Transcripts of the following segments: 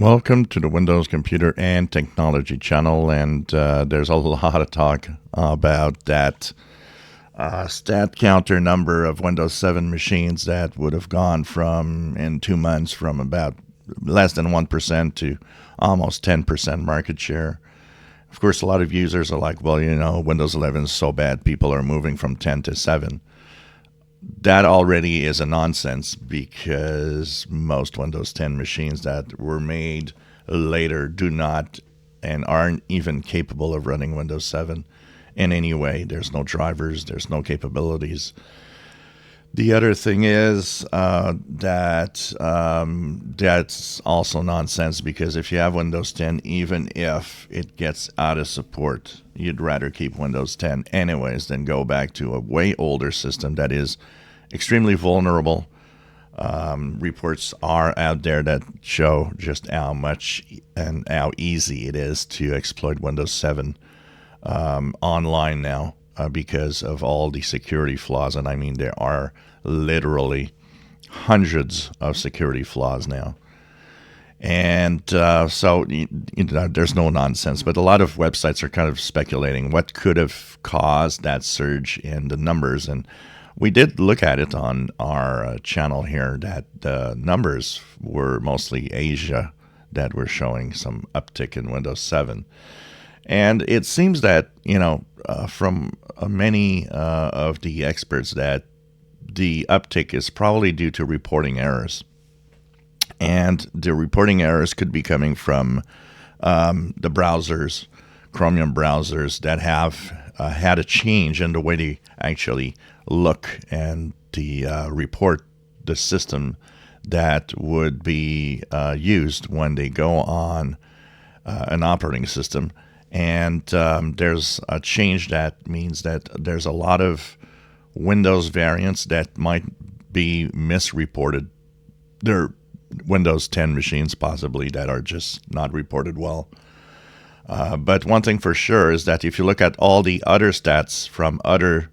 Welcome to the Windows Computer and Technology channel, and there's a lot of talk about that stat counter number of Windows 7 machines that would have gone from, in 2 months, from about less than 1% to almost 10% market share. Of course, a lot of users are like, well, Windows 11 is so bad, people are moving from 10 to 7. That already is a nonsense because most Windows 10 machines that were made later do not and aren't even capable of running Windows 7 in any way. There's no drivers, there's no capabilities. The other thing is that that's also nonsense because if you have Windows 10, even if it gets out of support, you'd rather keep Windows 10 anyways than go back to a way older system that is extremely vulnerable. Reports are out there that show just how much and how easy it is to exploit Windows 7 online now. Because of all the security flaws. And I mean, there are literally hundreds of security flaws now. And so there's no nonsense. But a lot of websites are kind of speculating what could have caused that surge in the numbers. And we did look at it on our channel here that the numbers were mostly Asia that were showing some uptick in Windows 7. And it seems that, from many of the experts that the uptick is probably due to reporting errors. And the reporting errors could be coming from the browsers, Chromium browsers, that have had a change in the way they actually look and report the system that would be used when they go on an operating system. And there's a change that means that there's a lot of Windows variants that might be misreported. There are Windows 10 machines possibly that are just not reported well. But one thing for sure is that if you look at all the other stats from other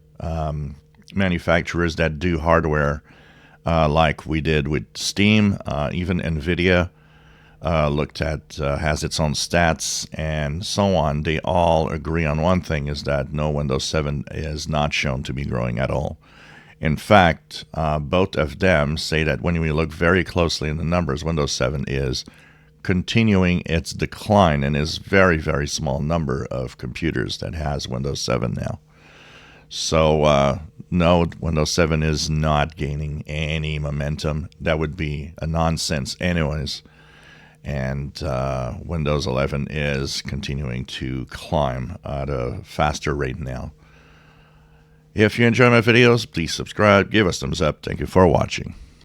manufacturers that do hardware, like we did with Steam, even NVIDIA, looked at, has its own stats and so on, they all agree on one thing, is that no, Windows 7 is not shown to be growing at all. In fact, both of them say that when we look very closely in the numbers, Windows 7 is continuing its decline and is very, very small number of computers that has Windows 7 now. So, no, Windows 7 is not gaining any momentum. That would be a nonsense anyways. And Windows 11 is continuing to climb at a faster rate now. If you enjoy my videos, please subscribe, give us a thumbs up. Thank you for watching.